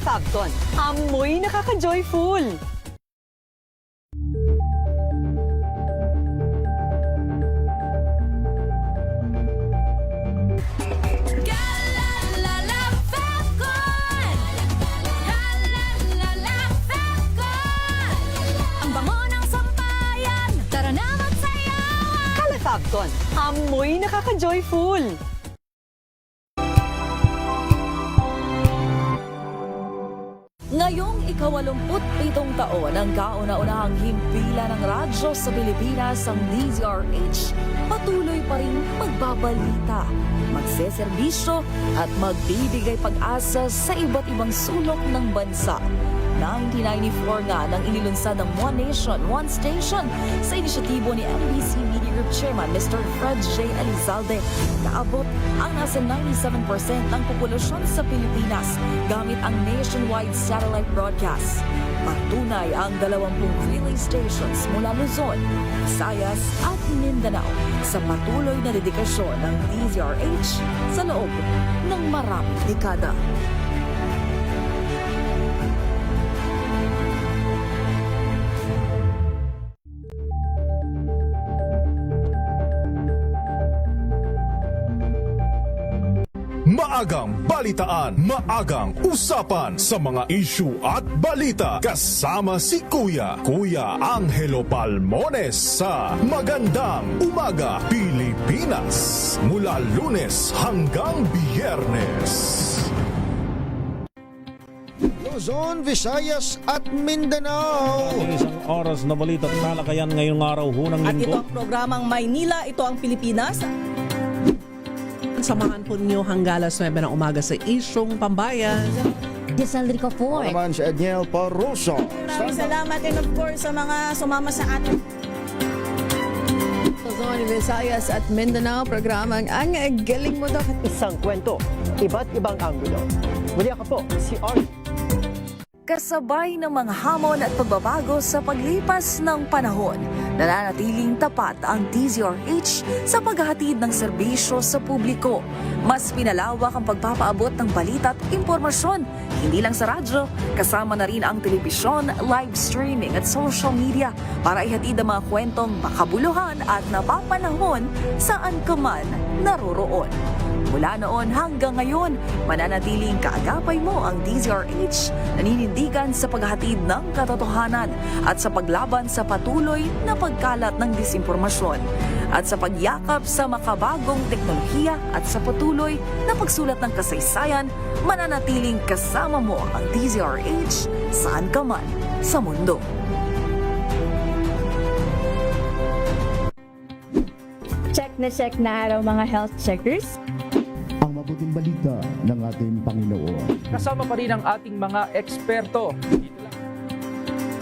Sabton, amoy nakaka-joyful. Sabton, amoy nakaka-joyful. Ngayong ika-87 taon ang kauna-unahang himpilan ng radyo sa Pilipinas, ang DZRH, patuloy pa rin magbabalita, magseserbisyo at magbibigay pag-asa sa iba't ibang sulok ng bansa. 1994 nga nang inilunsad ng One Nation, One Station sa inisyatibo ni NBC Media Group Chairman Mr. Fred J. Elizalde. Naabot ang nasa 97% ng populasyon sa Pilipinas gamit ang nationwide satellite broadcast. Patunay ang 20 relay stations mula Luzon, Visayas at Mindanao sa patuloy na dedikasyon ng DZRH sa loob ng maraming dekada. Maagang balitaan, maagang usapan sa mga issue at balita. Kasama si Kuya Angelo Palmones sa Magandang Umaga Pilipinas. Mula Lunes hanggang Biyernes. Luzon, Visayas at Mindanao. Isang oras na balita at talakayan ngayong araw hunang At ito linggo. ang programang Maynila, ito ang Pilipinas. Samahan po ninyo hanggang alas 9 ng umaga sa Isyong Pambayan. Desaldrico Ako Ford. naman si Edniel Parroso. Maraming salamat and of course sa mga sumama sa atin. Luzon, Visayas at Mindanao, programang Ang Galing Mo Daw. Isang kwento, iba't ibang anggulo. Muli ako po, si Arnie. Kasabay ng mga hamon at pagbabago sa paglipas ng panahon, nananatiling tapat ang DZRH sa paghahatid ng serbisyo sa publiko. Mas pinalawak ang pagpapaabot ng balita at impormasyon, hindi lang sa radyo, kasama na rin ang telebisyon, live streaming at social media para ihatid ang mga kwentong makabuluhan at napapanahon saan ka man naroroon. Mula noon hanggang ngayon, mananatiling kaagapay mo ang DZRH, naninindigan sa paghatid ng katotohanan at sa paglaban sa patuloy na pagkalat ng disinformasyon at sa pagyakap sa makabagong teknolohiya at sa patuloy na pagsulat ng kasaysayan, mananatiling kasama mo ang DZRH saan ka man sa mundo. Check na araw mga health checkers. Ang mabuting balita ng ating Panginoon. Kasama pa rin ang ating mga eksperto.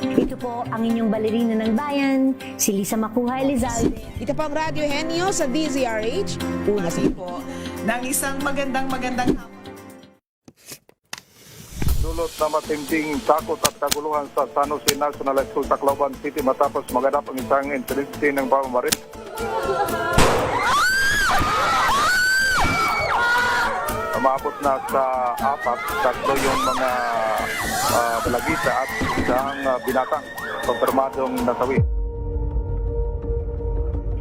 Ito po ang inyong balerina ng bayan, si Lisa Makuha Elizalde. Ito po ang Radio Henyo sa DZRH. Una po ng isang magandang hapon. Dulot na matinding takot at kaguluhan sa San Jose National School, Tacloban City matapos maganap ang isang insidente ng pamamarit. Umabot na sa 4, tatlo yung mga balagita at isang binatang konfirmadong nasawi.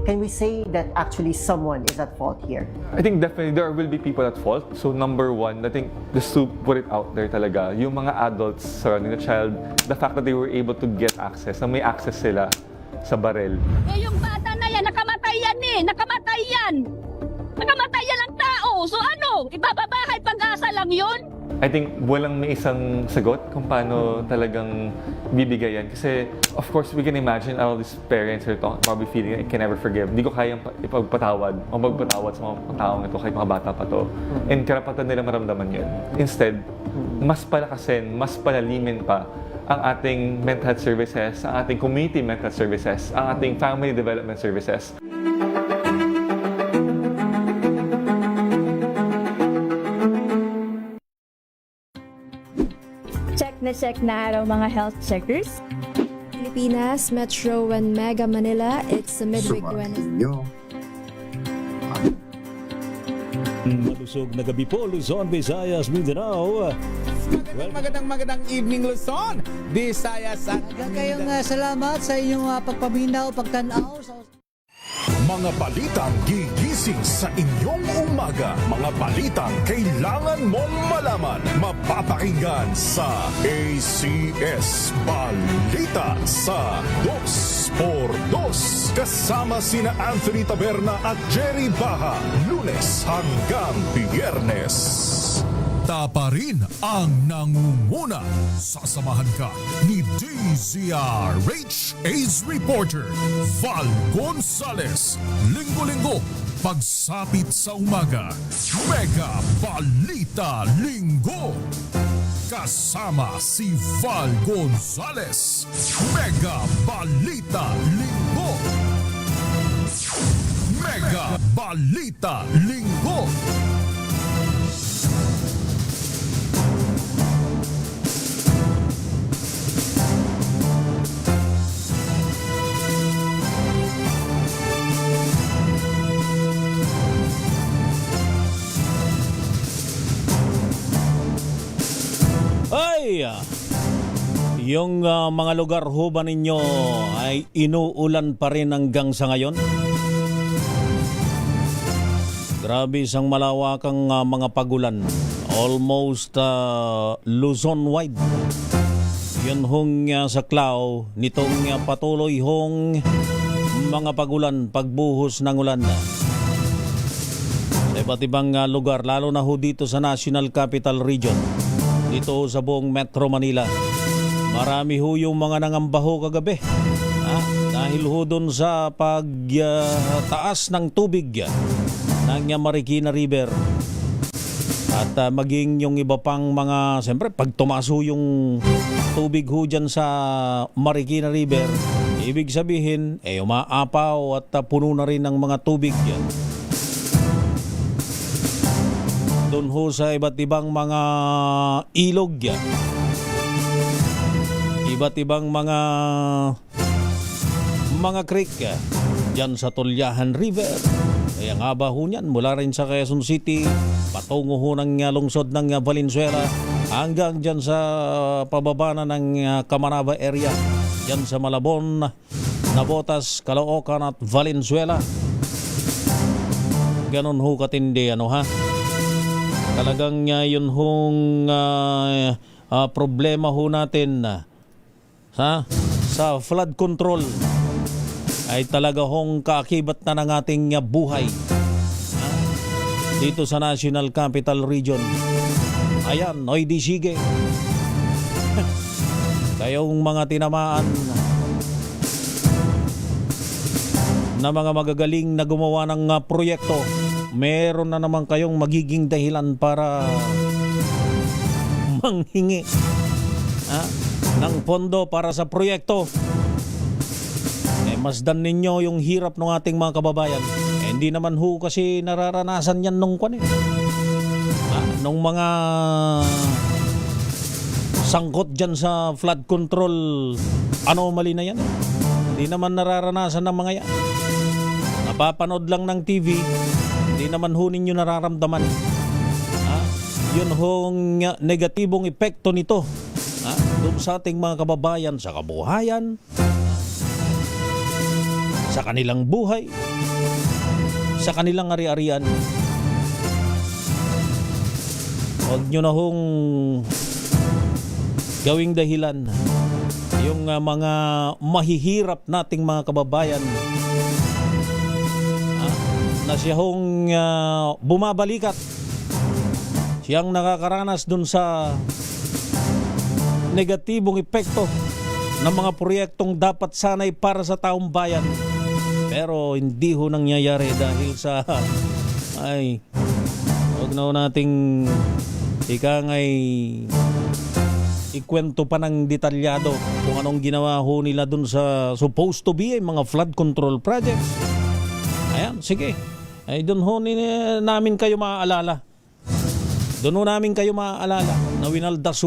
Can we say that actually someone is at fault here? I think definitely there will be people at fault. So number one, I think just to put it out there talaga, yung mga adults surrounding the child, the fact that they were able to get access, na may access sila sa barel. Eh yung bata na yan, nakamatay yan eh! Nakamatay yan! Nakamatay yan ang tao! So ano? Ibababahay pag-asa lang yun? I think walang may isang sagot kung paano talagang bibigay yan. Kasi, of course, we can imagine all these parents are probably feeling I can never forgive. Hindi ko kayang ipagpatawad o magpatawad sa mga taong ito kahit mga bata pa to. And karapatan nila maramdaman yun. Instead, mas palakasin, mas palalimin pa ang ating mental health services, ang ating community mental health services, ang ating family development services. Check na araw mga health checkers. Pilipinas, Metro and Mega Manila, it's a midweek Wednesday. Malusog na gabi po, Luzon, Visayas, Mindanao. Magandang evening Luzon, Visayas at Kayong salamat sa inyong pagpaminaw, pagtanaw. Mga balitang gigising sa inyong umaga. Mga balitang kailangan mong malaman. Mapapakinggan sa ACS Balita sa 2x2. Kasama sina Anthony Taberna at Jerry Baha. Lunes hanggang Biyernes. Taparin ang nangunguna. Sasamahan ka ni DZRH Ace Reporter Val Gonzales. Linggo-linggo, pagsapit sa umaga. Mega Balita Linggo. Kasama si Val Gonzales. Mega Balita Linggo. Mega Balita Linggo. Ay! Yung mga lugar ho ba ninyo ay inuulan pa rin hanggang sa ngayon? Grabe isang malawakang mga pagulan. Almost Luzon-wide. Yun hong sa Clao, nitong patuloy hong mga pagulan, pagbuhos ng ulan. Sa iba't ibang lugar, lalo na ho dito sa National Capital Region. Dito sa buong Metro Manila. Marami ho yung mga nangambaho kagabi. Dahil ho dun sa pagtaas ng tubig ng Marikina River. At maging yung iba pang mga, siyempre, pag tumaso yung tubig ho dyan sa Marikina River, ibig sabihin, umaapaw at puno na rin ng mga tubig yan. Doon ho sa iba't ibang mga ilog yan. Iba't ibang mga creek dyan sa Tulyahan River. Kaya nga ba ho niyan, mula rin sa Quezon City, patungo ho ng lungsod ng Valenzuela, hanggang dyan sa pababa na ng Camaraba area, dyan sa Malabon, Navotas, Caloocan at Valenzuela. Ganon ho katindi, Talagang yun hong problema ho natin sa flood control ay talaga hong kaakibat na ng ating buhay dito sa National Capital Region. Ayan, oy di sige. Kayong mga tinamaan na mga magagaling na gumawa ng proyekto, meron na naman kayong magiging dahilan para manghingi ng pondo para sa proyekto. Masdan ninyo yung hirap ng ating mga kababayan. Hindi naman ho kasi nararanasan yan nung nung mga sangkot dyan sa flood control anomaly na yan. Hindi naman nararanasan ng mga yan. Napapanood lang ng TV. Hindi naman ho ninyo nararamdaman. Yun hong negatibong epekto nito doon sa ating mga kababayan sa kabuhayan, sa kanilang buhay, sa kanilang ari-arian. Huwag nyo na hong gawing dahilan yung mga mahihirap nating mga kababayan na siya hong bumabalikat, siyang nakakaranas dun sa negatibong epekto ng mga proyektong dapat sanay para sa taong bayan, pero hindi ho nangyayari dahil sa huwag na nating ikwento pa ng detalyado kung anong ginawa ho nila dun sa supposed to be mga flood control projects. Ayan, sige. Doon ho namin kayo maaalala. Doon ho namin kayo maaalala na winaldas